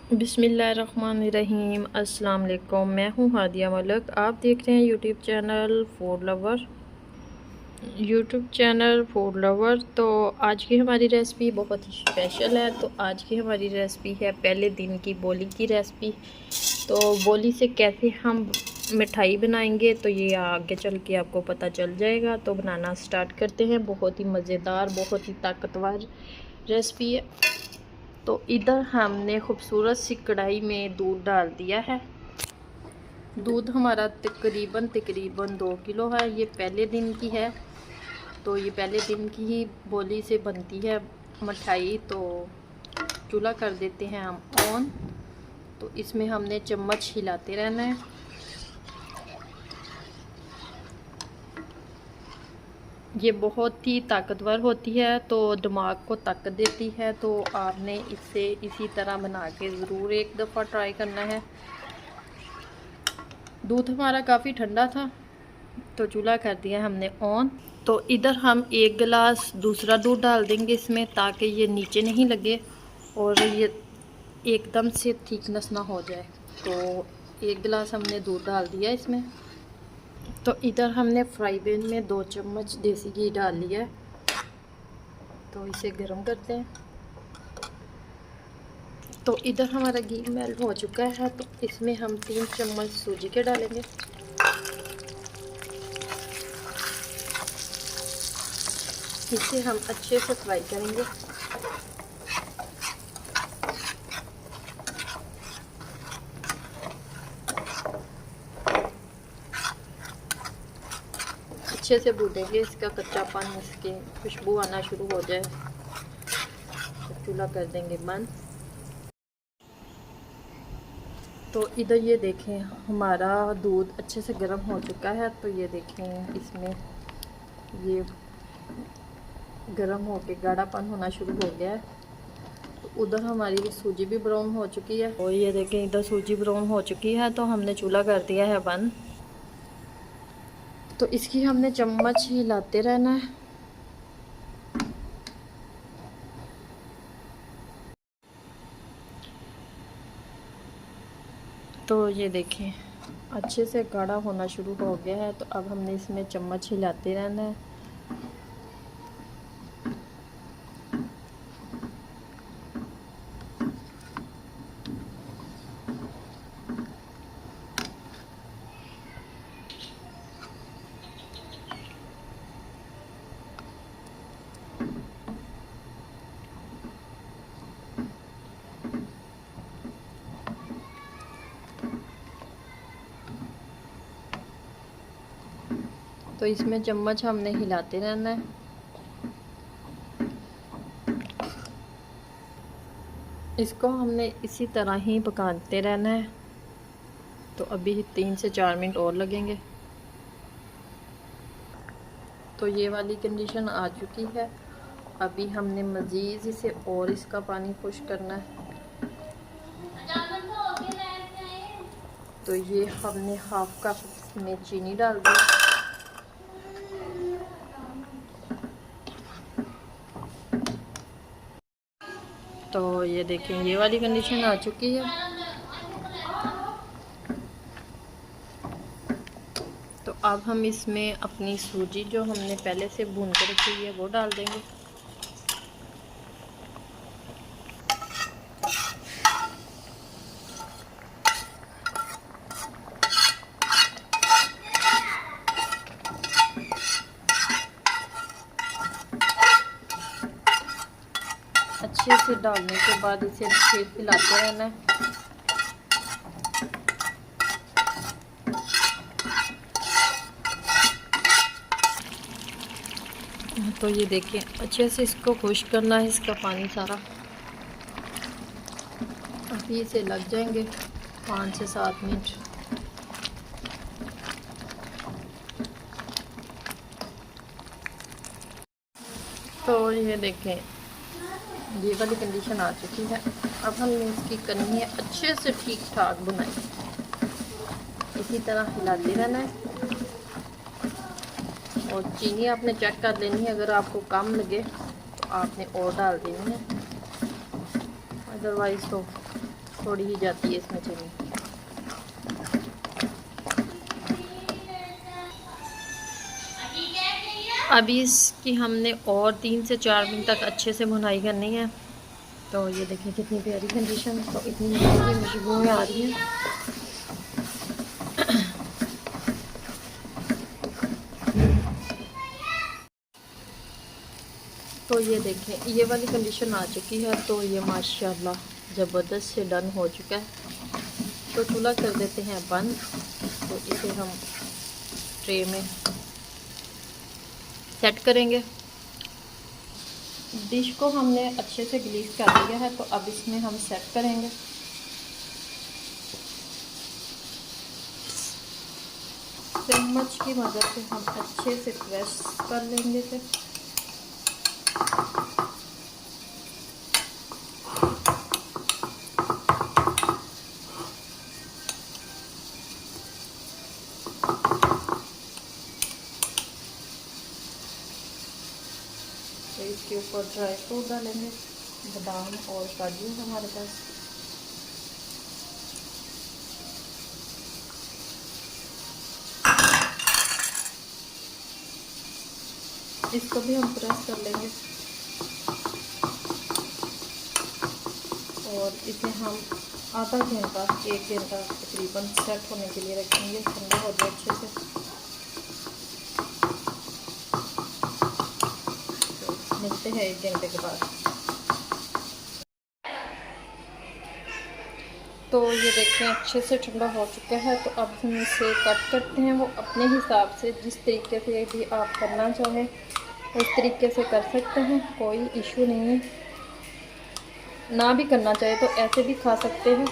बिस्मिल्लाहिर्रहमानिर्रहीम। अस्सलाम वालेकुम। मैं हूँ हादिया मलिक। आप देख रहे हैं यूट्यूब चैनल फूड लवर। तो आज की हमारी रेसिपी बहुत ही स्पेशल है। तो आज की हमारी रेसिपी है पहले दिन की बोली की रेसिपी। तो बोली से कैसे हम मिठाई बनाएंगे तो ये आगे चल के आपको पता चल जाएगा। तो बनाना स्टार्ट करते हैं। बहुत ही मज़ेदार, बहुत ही ताकतवर रेसिपी है। तो इधर हमने खूबसूरत सी कढ़ाई में दूध डाल दिया है। दूध हमारा तकरीबन 2 किलो है। ये पहले दिन की है, तो ये पहले दिन की ही बोली से बनती है मिठाई। तो चूल्हा कर देते हैं हम ऑन। तो इसमें हमने चम्मच हिलाते रहना है। ये बहुत ही ताकतवर होती है, तो दिमाग को ताकत देती है। तो आपने इसे इसी तरह बना के ज़रूर एक दफ़ा ट्राई करना है। दूध हमारा काफ़ी ठंडा था, तो चूल्हा कर दिया हमने ऑन। तो इधर हम 1 गिलास दूसरा दूध डाल देंगे इसमें, ताकि ये नीचे नहीं लगे और ये एकदम से थिकनेस ना हो जाए। तो 1 गिलास हमने दूध डाल दिया इसमें। तो इधर हमने फ्राई पैन में 2 चम्मच देसी घी डाल लिया है। तो इसे गर्म करते हैं। तो इधर हमारा घी मेल्ट हो चुका है। तो इसमें हम 3 चम्मच सूजी के डालेंगे। इसे हम अच्छे से फ्राई करेंगे। अच्छे से भूनेंगे, इसका कच्चापन, इसकी खुशबू आना शुरू हो जाए तो चूल्हा कर देंगे बंद। तो इधर ये देखें हमारा दूध अच्छे से गर्म हो चुका है। तो ये देखें इसमें ये गर्म होके गाढ़ापन होना शुरू हो गया है। तो उधर हमारी सूजी भी ब्राउन हो चुकी है। और ये देखें इधर सूजी ब्राउन हो चुकी है। तो हमने चूल्हा कर दिया है बंद। तो इसकी हमने चम्मच हिलाते रहना है। तो ये देखें अच्छे से गाढ़ा होना शुरू हो गया है। तो अब हमने इसमें चम्मच हिलाते रहना है। तो इसमें चम्मच हमने हिलाते रहना है। इसको हमने इसी तरह ही पकाते रहना है। तो अभी 3 से 4 मिनट और लगेंगे। तो ये वाली कंडीशन आ चुकी है। अभी हमने मज़ीद इसे और इसका पानी खुश करना है। तो ये हमने हाफ कप में चीनी डाल दी। तो ये देखें ये वाली कंडीशन आ चुकी है। तो अब हम इसमें अपनी सूजी जो हमने पहले से भून के रखी है वो डाल देंगे। अच्छे से डालने के बाद इसे फिर हिलाते रहना है। तो ये देखिए अच्छे से इसको खुश करना है, इसका पानी सारा। अभी इसे लग जाएंगे 5 से 7 मिनट। तो ये देखें ये वाली कंडीशन आ चुकी है। अब हमने इसकी करनी है अच्छे से ठीक ठाक बुनाई। इसी तरह हिलाते रहना है। और चीनी आपने चेक कर लेनी है, अगर आपको कम लगे तो आपने और डाल देनी है, अदरवाइज़ तो थोड़ी ही जाती है इसमें चीनी। अभी इसकी हमने और 3 से 4 मिनट तक अच्छे से भुनाई करनी है। तो ये देखिए कितनी प्यारी कंडीशन, तो इतनी प्यारी खुशबू में आ रही है। तो ये देखें ये वाली कंडीशन आ चुकी है। तो ये माशाल्लाह ज़बरदस्त से डन हो चुका है। तो चूल्हा कर देते हैं बंद। तो इसे हम ट्रे में सेट करेंगे। डिश को हमने अच्छे से ग्रीस कर दिया है। तो अब इसमें हम सेट करेंगे। चम्मच की मदद से हम अच्छे से प्रेस कर लेंगे इसे। तो इसके ऊपर ड्राई फ्रूट डालेंगे, बादाम और काजू हमारे पास। इसको भी हम प्रेस कर लेंगे और इसे हम आधा घंटा 1 घंटा तकरीबन सेट होने के लिए रखेंगे, ठंडा हो जाए अच्छे से। तो मिलते हैं 1 घंटे के बाद। तो ये देखें अच्छे से ठंडा हो चुका है। तो अब हम इसे कट करते हैं। वो अपने हिसाब से जिस तरीके से भी आप करना चाहें उस तरीके से कर सकते हैं, कोई इशू नहीं है। ना भी करना चाहे तो ऐसे भी खा सकते हैं।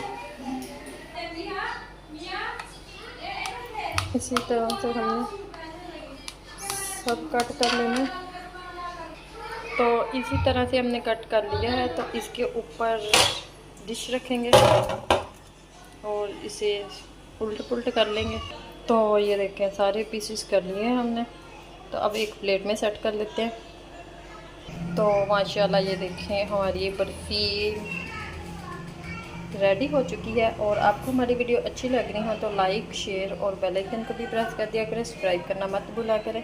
इसी तरह से हमने सब कट कर लेना। तो इसी तरह से हमने कट कर लिया है। तो इसके ऊपर डिश रखेंगे और इसे उल्ट पुल्ट कर लेंगे। तो ये देखें सारे पीसेस कर लिए हैं हमने। तो अब एक प्लेट में सेट कर लेते हैं। तो माशाल्लाह ये देखें हमारी बर्फ़ी रेडी हो चुकी है। और आपको हमारी वीडियो अच्छी लग रही हो तो लाइक शेयर और बेल आइकन को भी प्रेस कर दिया करें। सब्सक्राइब करना मत भूला करें।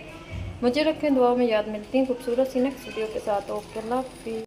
मुझे रखें दुआ में याद। मिलती हैं खूबसूरत सी नेक्स्ट वीडियो के साथ। ओके अल्लाह हाफ़िज़।